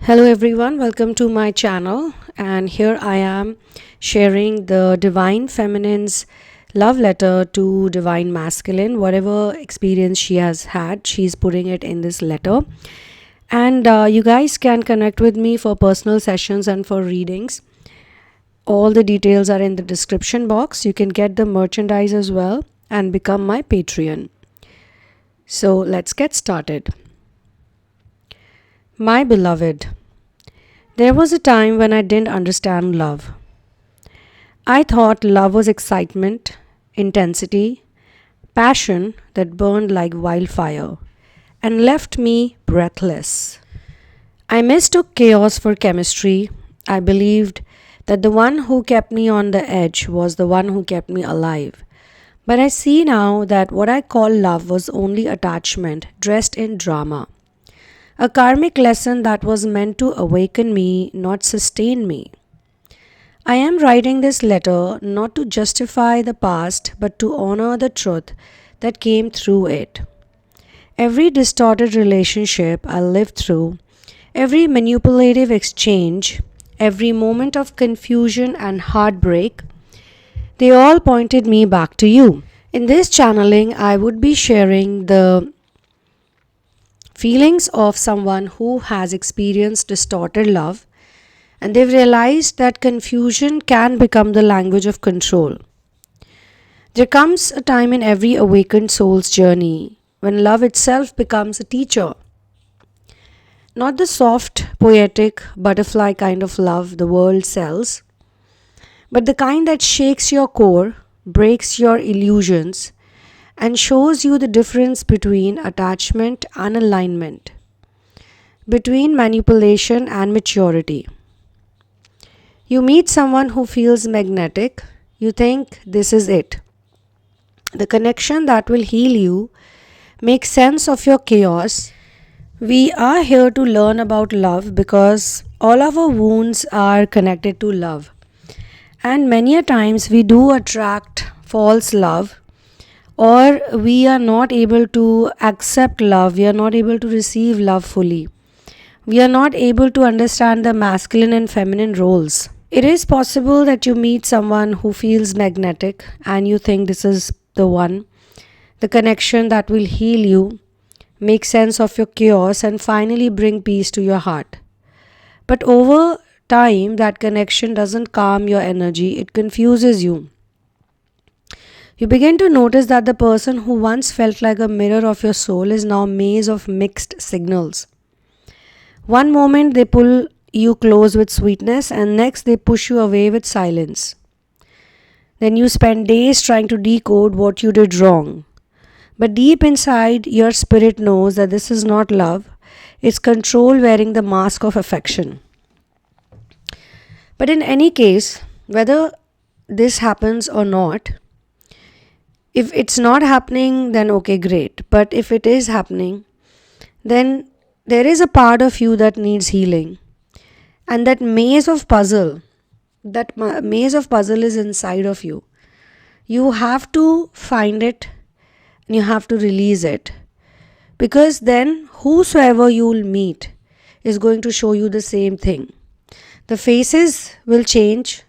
Hello everyone, welcome to my channel, and here I am sharing the Divine Feminine's love letter to Divine Masculine. Whatever experience she has had, she's putting it in this letter. And you guys can connect with me for personal sessions and for readings. All the details are in the description box. You can get the merchandise as well and become my Patreon. So let's get started. My beloved, there was a time when I didn't understand love. I thought love was excitement, intensity, passion that burned like wildfire and left me breathless. I mistook chaos for chemistry. I believed that the one who kept me on the edge was the one who kept me alive. But I see now that what I call love was only attachment dressed in drama. A karmic lesson that was meant to awaken me, not sustain me. I am writing this letter not to justify the past, but to honor the truth that came through it. Every distorted relationship I lived through, every manipulative exchange, every moment of confusion and heartbreak, they all pointed me back to you. In this channeling, I would be sharing the feelings of someone who has experienced distorted love, and they've realized that confusion can become the language of control. There comes a time in every awakened soul's journey when love itself becomes a teacher. Not the soft, poetic, butterfly kind of love the world sells, but the kind that shakes your core, breaks your illusions, and shows you the difference between attachment and alignment, between manipulation and maturity. You meet someone who feels magnetic, you think this is it. The connection that will heal you, make sense of your chaos. We are here to learn about love because all our wounds are connected to love. And many a times we do attract false love, or we are not able to accept love, we are not able to receive love fully. We are not able to understand the masculine and feminine roles. It is possible that you meet someone who feels magnetic and you think this is the one, the connection that will heal you, make sense of your chaos, and finally bring peace to your heart. But over time, that connection doesn't calm your energy, it confuses you. You begin to notice that the person who once felt like a mirror of your soul is now a maze of mixed signals. One moment they pull you close with sweetness, and next they push you away with silence. Then you spend days trying to decode what you did wrong. But deep inside, your spirit knows that this is not love, it's control wearing the mask of affection. But in any case, whether this happens or not, if it's not happening, then okay, great. But if it is happening, then there is a part of you that needs healing. And that maze of puzzle is inside of you. You have to find it and you have to release it. Because then whosoever you will meet is going to show you the same thing. The faces will change,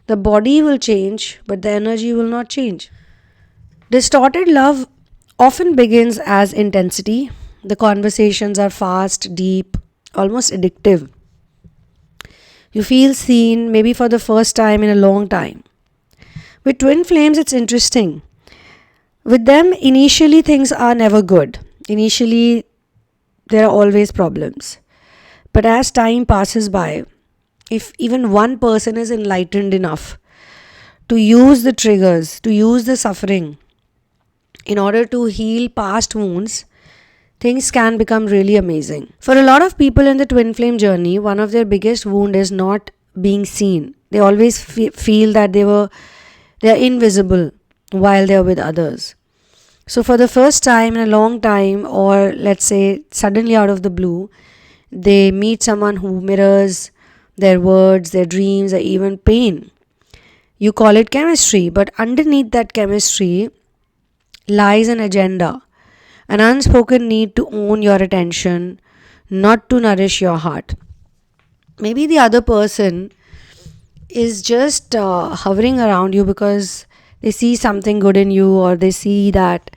the body will change, but the energy will not change. Distorted love often begins as intensity. The conversations are fast, deep, almost addictive. You feel seen, maybe for the first time in a long time. With twin flames, it's interesting. With them, initially things are never good. Initially, there are always problems. But as time passes by, if even one person is enlightened enough to use the triggers, to use the suffering, in order to heal past wounds, things can become really amazing. For a lot of people in the twin flame journey, one of their biggest wound is not being seen. They always feel that they are invisible while they are with others. So for the first time in a long time, or let's say suddenly out of the blue, they meet someone who mirrors their words, their dreams, or even pain. You call it chemistry, but underneath that chemistry lies an agenda, an unspoken need to own your attention, not to nourish your heart. Maybe the other person is just hovering around you because they see something good in you, or they see that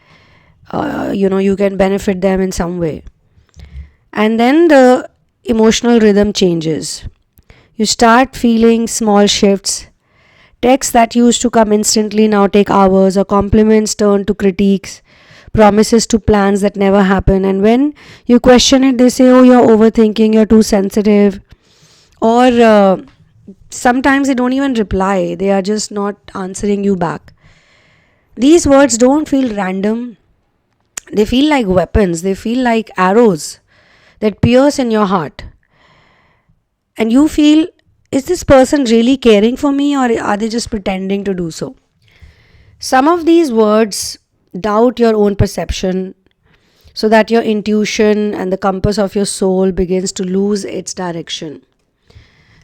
you can benefit them in some way. And then the emotional rhythm changes. You start feeling small shifts. Texts that used to come instantly now take hours, or compliments turn to critiques, promises to plans that never happen. And when you question it, they say, "Oh, you're overthinking, you're too sensitive." Or sometimes they don't even reply, they are just not answering you back. These words don't feel random, they feel like weapons, they feel like arrows that pierce in your heart. And you feel, is this person really caring for me, or are they just pretending to do so? Some of these words doubt your own perception, so that your intuition and the compass of your soul begins to lose its direction.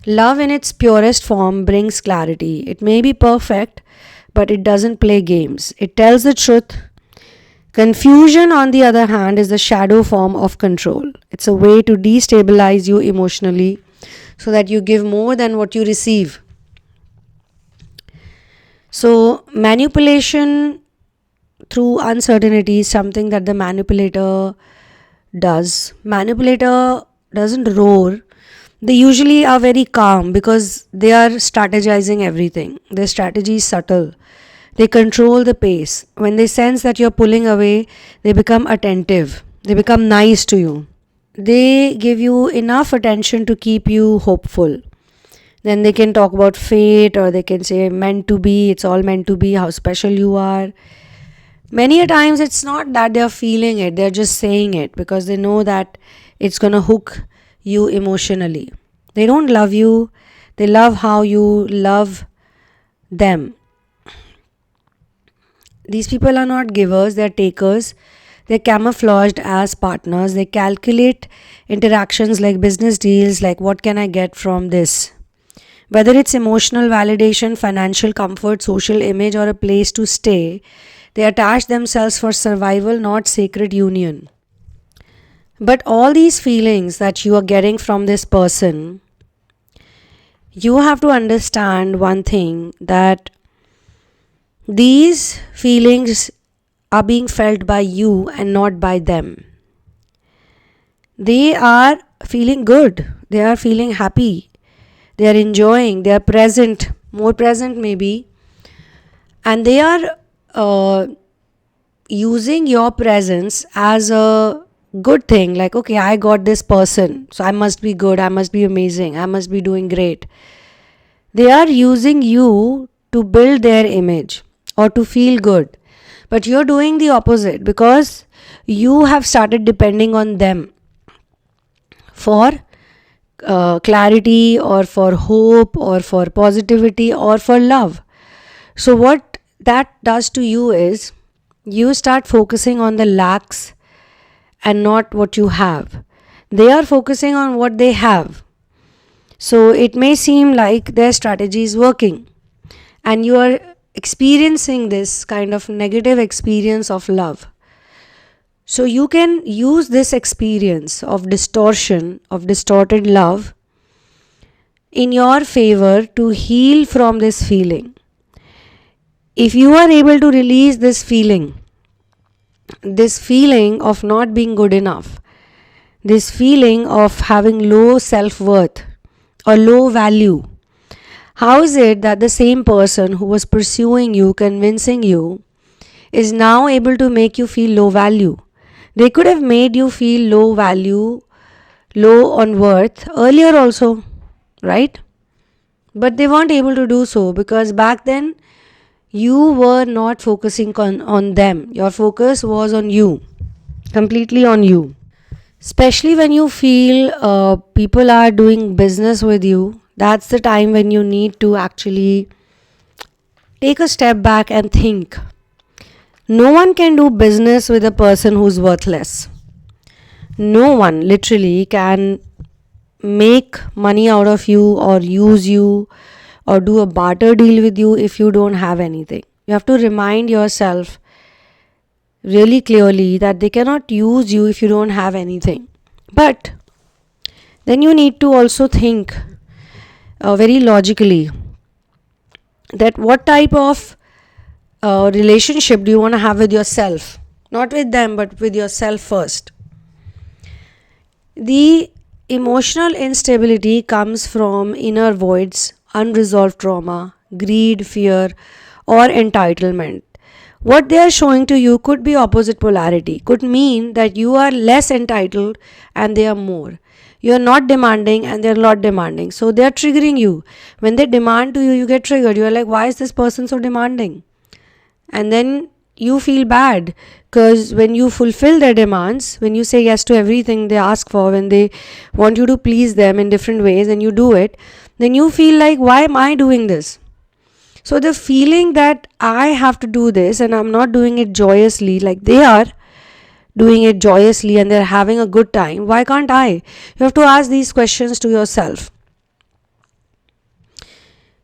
Love in its purest form brings clarity. It may be perfect, but it doesn't play games. It tells the truth. Confusion, on the other hand, is the shadow form of control. It's a way to destabilize you emotionally so that you give more than what you receive. So, manipulation through uncertainty is something that the manipulator does. Manipulator doesn't roar. They usually are very calm because they are strategizing everything. Their strategy is subtle. They control the pace. When they sense that you're pulling away, they become attentive. They become nice to you. They give you enough attention to keep you hopeful. Then they can talk about fate, or they can say meant to be, it's all meant to be, how special you are. Many a times it's not that they're feeling it, they're just saying it because they know that it's gonna hook you emotionally. They don't love you, they love how you love them. These people are not givers, they're takers. They're camouflaged as partners. They calculate interactions like business deals, like what can I get from this? Whether it's emotional validation, financial comfort, social image, or a place to stay, they attach themselves for survival, not sacred union. But all these feelings that you are getting from this person, you have to understand one thing, that these feelings are being felt by you and not by them. They are feeling good, they are feeling happy, they are enjoying, they are present, more present maybe, and they are using your presence as a good thing. Like, okay, I got this person, so I must be good, I must be amazing, I must be doing great. They are using you to build their image or to feel good. But you're doing the opposite because you have started depending on them for clarity, or for hope, or for positivity, or for love. So, what that does to you is you start focusing on the lacks and not what you have. They are focusing on what they have. So, it may seem like their strategy is working, and you are experiencing this kind of negative experience of love. So you can use this experience of distortion, of distorted love, in your favor to heal from this feeling. If you are able to release this feeling of not being good enough, this feeling of having low self-worth or low value, how is it that the same person who was pursuing you, convincing you, is now able to make you feel low value? They could have made you feel low value, low on worth earlier also, right? But they weren't able to do so because back then you were not focusing on them. Your focus was on you, completely on you. Especially when you feel people are doing business with you, that's the time when you need to actually take a step back and think. No one can do business with a person who's worthless. No one literally can make money out of you or use you or do a barter deal with you if you don't have anything. You have to remind yourself really clearly that they cannot use you if you don't have anything. But then you need to also think very logically, that what type of relationship do you want to have with yourself? Not with them, but with yourself first. The emotional instability comes from inner voids, unresolved trauma, greed, fear, or entitlement. What they are showing to you could be opposite polarity, could mean that you are less entitled and they are more. You are not demanding and they are not demanding. So they are triggering you. When they demand to you, you get triggered. You are like, why is this person so demanding? And then you feel bad, because when you fulfill their demands, when you say yes to everything they ask for, when they want you to please them in different ways and you do it, then you feel like, why am I doing this? So the feeling that I have to do this and I'm not doing it joyously like they are doing it joyously and they're having a good time, why can't I? You have to ask these questions to yourself.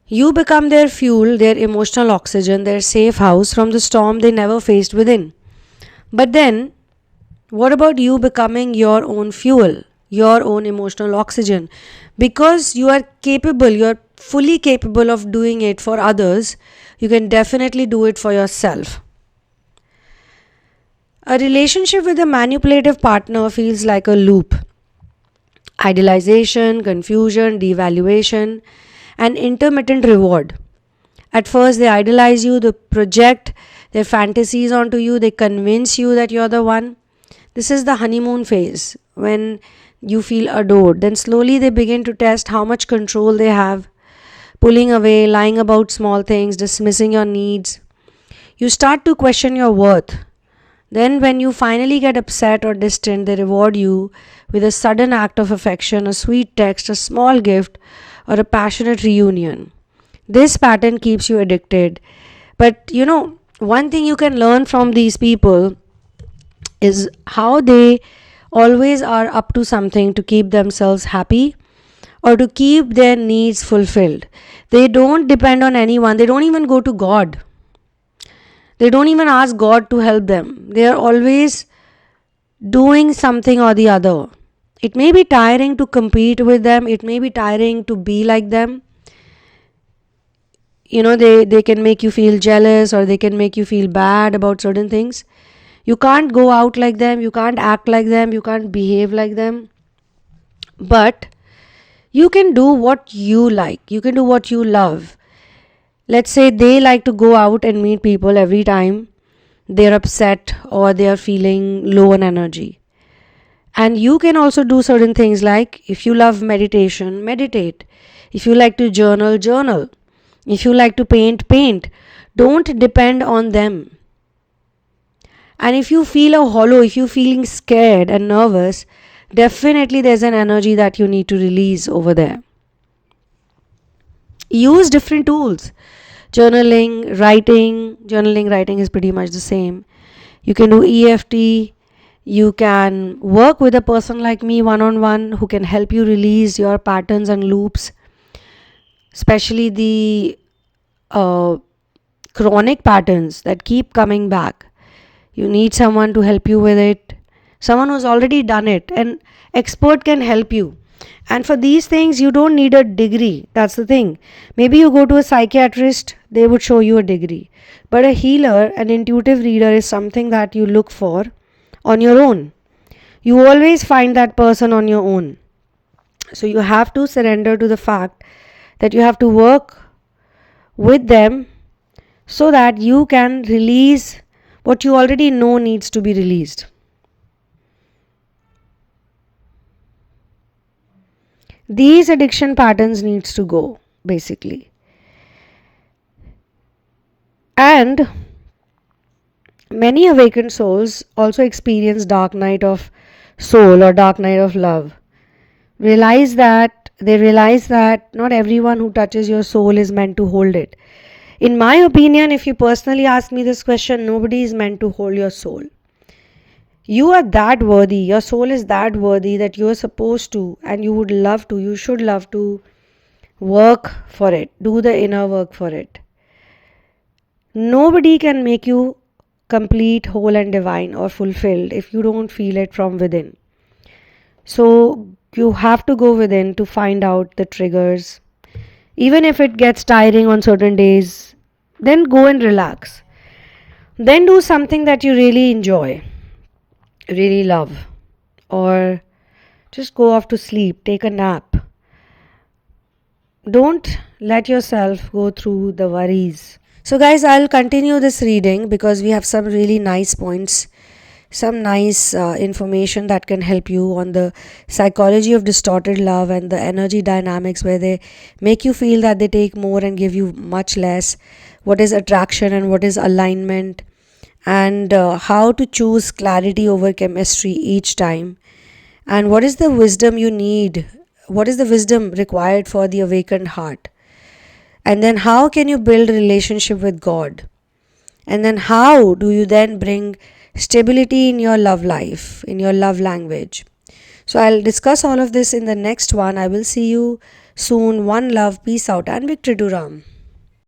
You become their fuel, their emotional oxygen, their safe house from the storm they never faced within. But then, what about you becoming your own fuel, your own emotional oxygen? Because you are capable, you are fully capable of doing it for others, you can definitely do it for yourself. A relationship with a manipulative partner feels like a loop. Idealization, confusion, devaluation, and intermittent reward. At first, they idolize you, they project their fantasies onto you, they convince you that you're the one. This is the honeymoon phase when you feel adored. Then slowly they begin to test how much control they have, pulling away, lying about small things, dismissing your needs. You start to question your worth. Then, when you finally get upset or distant, they reward you with a sudden act of affection, a sweet text, a small gift, or a passionate reunion. This pattern keeps you addicted. But one thing you can learn from these people is how they always are up to something to keep themselves happy or to keep their needs fulfilled. They don't depend on anyone, they don't even go to God. They don't even ask God to help them. They are always doing something or the other. It may be tiring to compete with them, it may be tiring to be like them. They can make you feel jealous or they can make you feel bad about certain things. You can't go out like them, you can't act like them, you can't behave like them. But you can do what you like, you can do what you love. Let's say they like to go out and meet people every time they're upset or they are feeling low on energy. And you can also do certain things, like if you love meditation, meditate. If you like to journal, journal. If you like to paint, paint. Don't depend on them. And if you feel a hollow, if you're feeling scared and nervous, definitely there's an energy that you need to release over there. Use different tools. Journaling, writing is pretty much the same. You can do EFT. You can work with a person like me one-on-one who can help you release your patterns and loops, especially the chronic patterns that keep coming back. You need someone to help you with it, someone who's already done it. An expert can help you. And for these things, you don't need a degree. That's the thing. Maybe you go to a psychiatrist, they would show you a degree. But a healer, an intuitive reader, is something that you look for on your own. You always find that person on your own. So you have to surrender to the fact that you have to work with them so that you can release what you already know needs to be released. These addiction patterns needs to go, basically. And many awakened souls also experience dark night of soul or dark night of love. They realize that not everyone who touches your soul is meant to hold it. In my opinion, if you personally ask me this question, nobody is meant to hold your soul. You are that worthy, your soul is that worthy that you are supposed to, and you should love to work for it, do the inner work for it. Nobody can make you complete, whole and divine or fulfilled if you don't feel it from within. So you have to go within to find out the triggers. Even if it gets tiring on certain days, then go and relax. Then do something that you really enjoy, really love, or just go off to sleep, take a nap. Don't let yourself go through the worries. So, guys, I'll continue this reading because we have some really nice points, some nice information that can help you on the psychology of distorted love and the energy dynamics, where they make you feel that they take more and give you much less. What is attraction and what is alignment, and how to choose clarity over chemistry each time, and what is the wisdom you need, what is the wisdom required for the awakened heart, and then how can you build a relationship with God, and then how do you then bring stability in your love life, in your love language. So I'll discuss all of this in the next one. I will see you soon. One love, peace out, and victory to Ram.